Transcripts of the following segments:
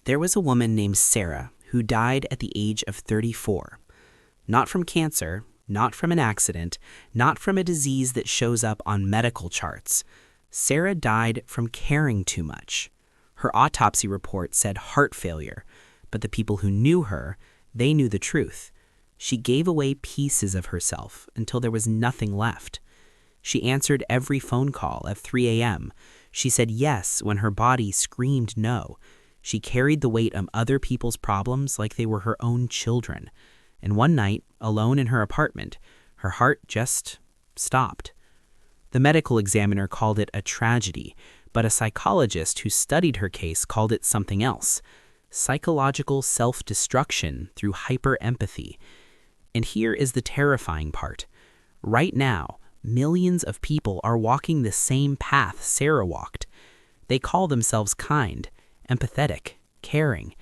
There was a woman named Sarah who died at the age of 34. Not from cancer, not from an accident, not from a disease that shows up on medical charts. Sarah died from caring too much. Her autopsy report said heart failure, but the people who knew her, they knew the truth. She gave away pieces of herself until there was nothing left. She answered every phone call at 3 a.m. She said yes when her body screamed no. She carried the weight of other people's problems like they were her own children. And one night, alone in her apartment, her heart just stopped. The medical examiner called it a tragedy, but a psychologist who studied her case called it something else: psychological self-destruction through hyper-empathy. And here is the terrifying part. Right now, millions of people are walking the same path Sarah walked. They call themselves kind, empathetic, caring,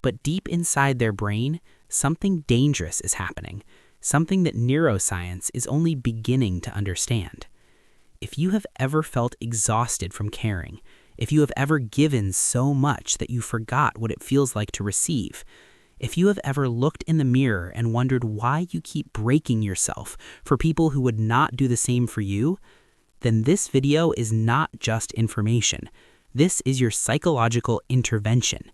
but deep inside their brain, something dangerous is happening, something that neuroscience is only beginning to understand. If you have ever felt exhausted from caring, if you have ever given so much that you forgot what it feels like to receive, if you have ever looked in the mirror and wondered why you keep breaking yourself for people who would not do the same for you, then this video is not just information. This is your psychological intervention.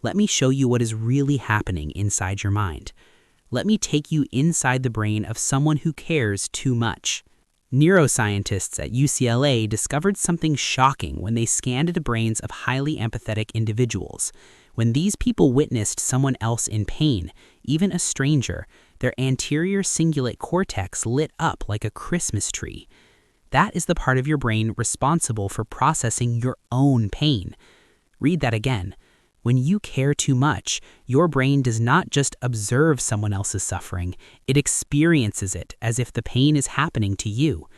Let me show you what is really happening inside your mind. Let me take you inside the brain of someone who cares too much. Neuroscientists at UCLA discovered something shocking when they scanned the brains of highly empathetic individuals. When these people witnessed someone else in pain, even a stranger, their anterior cingulate cortex lit up like a Christmas tree. That is the part of your brain responsible for processing your own pain. Read that again. When you care too much, your brain does not just observe someone else's suffering, it experiences it as if the pain is happening to you.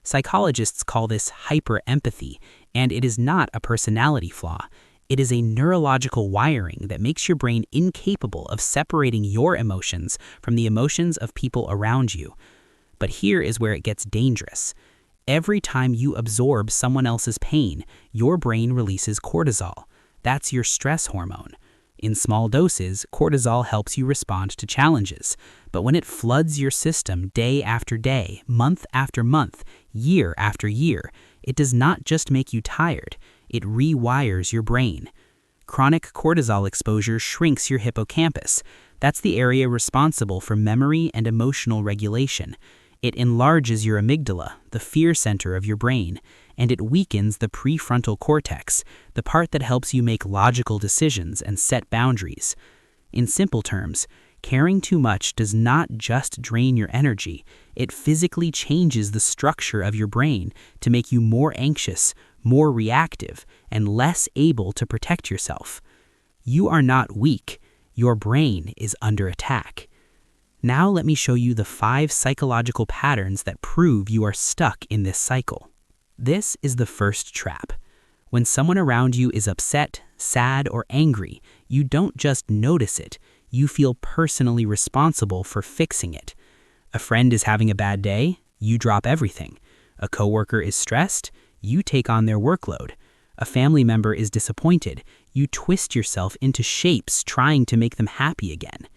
Psychologists call this hyper-empathy, and it is not a personality flaw. It is a neurological wiring that makes your brain incapable of separating your emotions from the emotions of people around you. But here is where it gets dangerous. Every time you absorb someone else's pain, your brain releases cortisol. That's your stress hormone. In small doses, cortisol helps you respond to challenges. But when it floods your system day after day, month after month, year after year, it does not just make you tired, it rewires your brain. Chronic cortisol exposure shrinks your hippocampus. That's the area responsible for memory and emotional regulation. It enlarges your amygdala, the fear center of your brain, and it weakens the prefrontal cortex, the part that helps you make logical decisions and set boundaries. In simple terms, caring too much does not just drain your energy, it physically changes the structure of your brain to make you more anxious, more reactive, and less able to protect yourself. You are not weak, your brain is under attack. Now let me show you the 5 psychological patterns that prove you are stuck in this cycle. This is the first trap. When someone around you is upset, sad, or angry, you don't just notice it, you feel personally responsible for fixing it. A friend is having a bad day, you drop everything. A coworker is stressed, you take on their workload. A family member is disappointed, you twist yourself into shapes trying to make them happy again.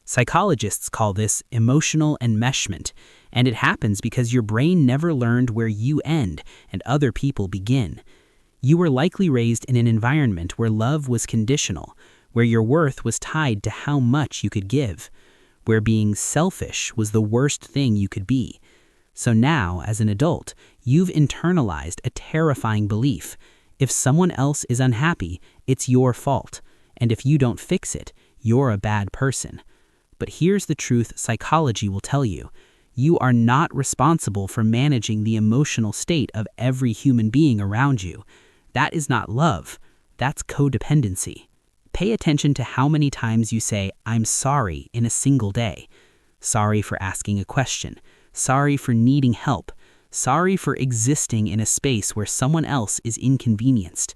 Psychologists call this emotional enmeshment, and it happens because your brain never learned where you end and other people begin. You were likely raised in an environment where love was conditional, where your worth was tied to how much you could give, where being selfish was the worst thing you could be. So now, as an adult, you've internalized a terrifying belief. If someone else is unhappy, it's your fault, and if you don't fix it, you're a bad person. But here's the truth psychology will tell you. You are not responsible for managing the emotional state of every human being around you. That is not love. That's codependency. Pay attention to how many times you say, "I'm sorry" in a single day. Sorry for asking a question. Sorry for needing help. Sorry for existing in a space where someone else is inconvenienced.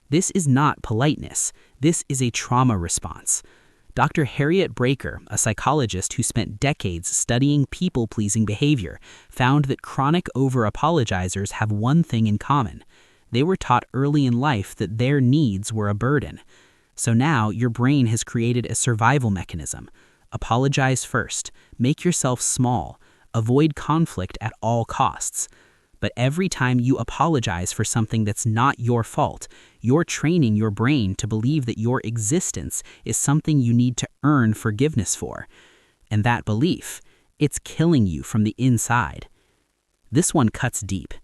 This is not politeness. This is a trauma response. Dr. Harriet Breaker, a psychologist who spent decades studying people-pleasing behavior, found that chronic over-apologizers have one thing in common. They were taught early in life that their needs were a burden. So now your brain has created a survival mechanism. Apologize first, make yourself small, avoid conflict at all costs. But every time you apologize for something that's not your fault, you're training your brain to believe that your existence is something you need to earn forgiveness for. And that belief, it's killing you from the inside. This one cuts deep.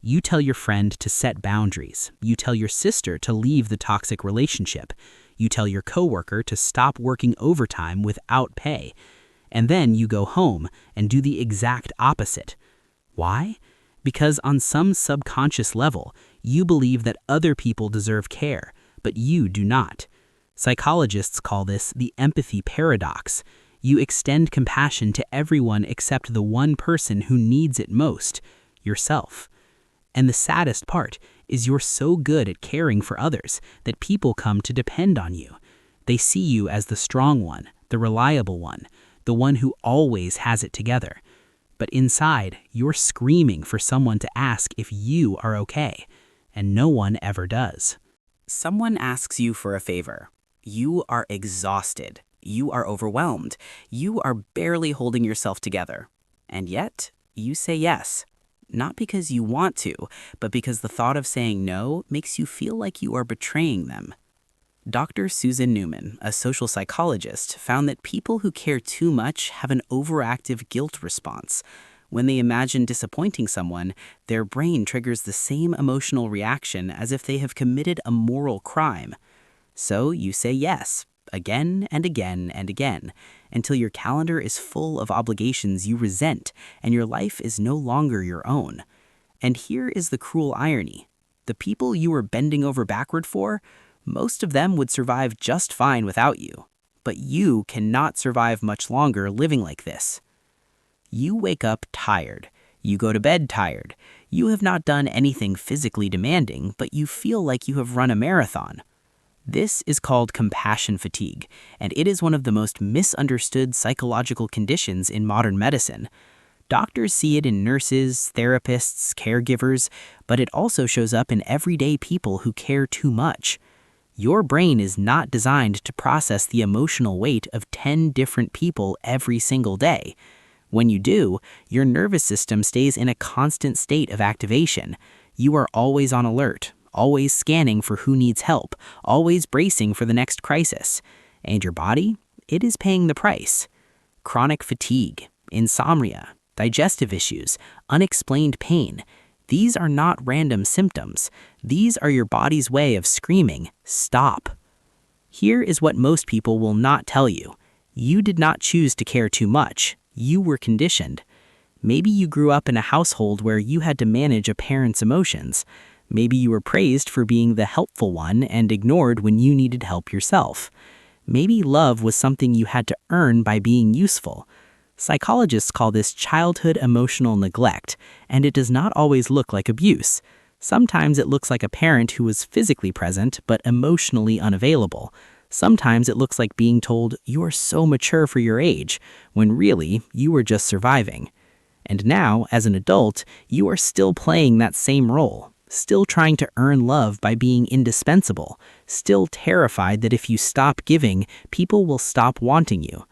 You tell your friend to set boundaries. You tell your sister to leave the toxic relationship. You tell your coworker to stop working overtime without pay. And then you go home and do the exact opposite. Why? Because on some subconscious level, you believe that other people deserve care, but you do not. Psychologists call this the empathy paradox. You extend compassion to everyone except the one person who needs it most, yourself. And the saddest part is you're so good at caring for others that people come to depend on you. They see you as the strong one, the reliable one, the one who always has it together. But inside, you're screaming for someone to ask if you are okay, and no one ever does. Someone asks you for a favor. You are exhausted. You are overwhelmed. You are barely holding yourself together. And yet, you say yes. Not because you want to, but because the thought of saying no makes you feel like you are betraying them. Dr. Susan Newman, a social psychologist, found that people who care too much have an overactive guilt response. When they imagine disappointing someone, their brain triggers the same emotional reaction as if they have committed a moral crime. So you say yes, again and again and again, until your calendar is full of obligations you resent and your life is no longer your own. And here is the cruel irony. The people you were bending over backward for, most of them would survive just fine without you. But you cannot survive much longer living like this. You wake up tired. You go to bed tired. You have not done anything physically demanding, but you feel like you have run a marathon. This is called compassion fatigue, and it is one of the most misunderstood psychological conditions in modern medicine. Doctors see it in nurses, therapists, caregivers, but it also shows up in everyday people who care too much. Your brain is not designed to process the emotional weight of 10 different people every single day. When you do, your nervous system stays in a constant state of activation. You are always on alert, always scanning for who needs help, always bracing for the next crisis. And your body, it is paying the price. Chronic fatigue, insomnia, digestive issues, unexplained pain. These are not random symptoms. These are your body's way of screaming, stop. Here is what most people will not tell you. You did not choose to care too much. You were conditioned. Maybe you grew up in a household where you had to manage a parent's emotions. Maybe you were praised for being the helpful one and ignored when you needed help yourself. Maybe love was something you had to earn by being useful. Psychologists call this childhood emotional neglect, and it does not always look like abuse. Sometimes it looks like a parent who was physically present but emotionally unavailable. Sometimes it looks like being told, "You are so mature for your age," when really, you were just surviving. And now, as an adult, you are still playing that same role, still trying to earn love by being indispensable, still terrified that if you stop giving, people will stop wanting you.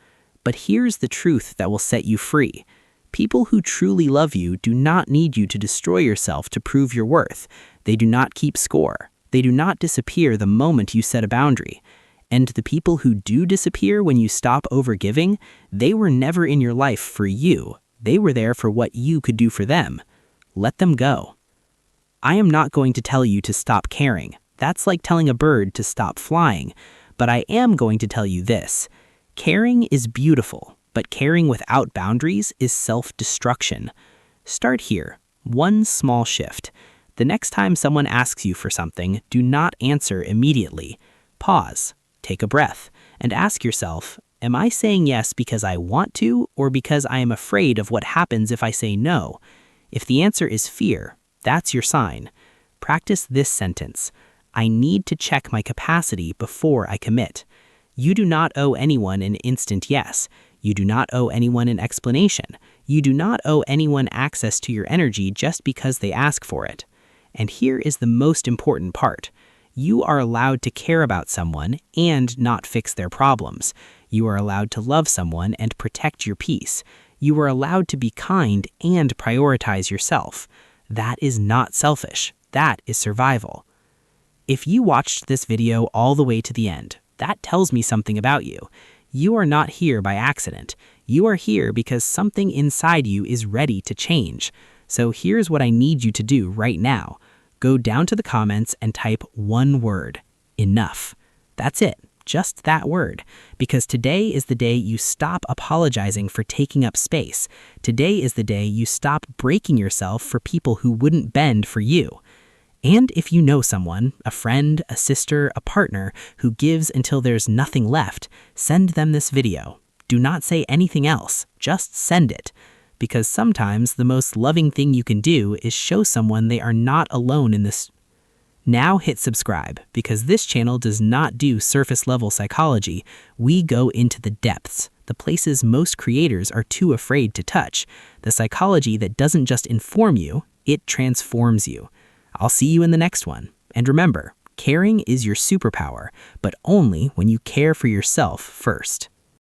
But here's the truth that will set you free. People who truly love you do not need you to destroy yourself to prove your worth. They do not keep score. They do not disappear the moment you set a boundary. And the people who do disappear when you stop overgiving, they were never in your life for you. They were there for what you could do for them. Let them go. I am not going to tell you to stop caring. That's like telling a bird to stop flying. But I am going to tell you this. Caring is beautiful, but caring without boundaries is self-destruction. Start here. One small shift. The next time someone asks you for something, do not answer immediately. Pause. Take a breath and ask yourself, am I saying yes because I want to or because I am afraid of what happens if I say no? If the answer is fear, that's your sign. Practice this sentence. I need to check my capacity before I commit. You do not owe anyone an instant yes. You do not owe anyone an explanation. You do not owe anyone access to your energy just because they ask for it. And here is the most important part. You are allowed to care about someone and not fix their problems. You are allowed to love someone and protect your peace. You are allowed to be kind and prioritize yourself. That is not selfish. That is survival. If you watched this video all the way to the end, that tells me something about you. You are not here by accident. You are here because something inside you is ready to change. So here's what I need you to do right now. Go down to the comments and type one word: enough. That's it. Just that word. Because today is the day you stop apologizing for taking up space. Today is the day you stop breaking yourself for people who wouldn't bend for you. And if you know someone, a friend, a sister, a partner, who gives until there's nothing left, send them this video. Do not say anything else. Just send it. Because sometimes the most loving thing you can do is show someone they are not alone in this. Now hit subscribe, because this channel does not do surface-level psychology. We go into the depths, the places most creators are too afraid to touch, the psychology that doesn't just inform you, it transforms you. I'll see you in the next one. And remember, caring is your superpower, but only when you care for yourself first.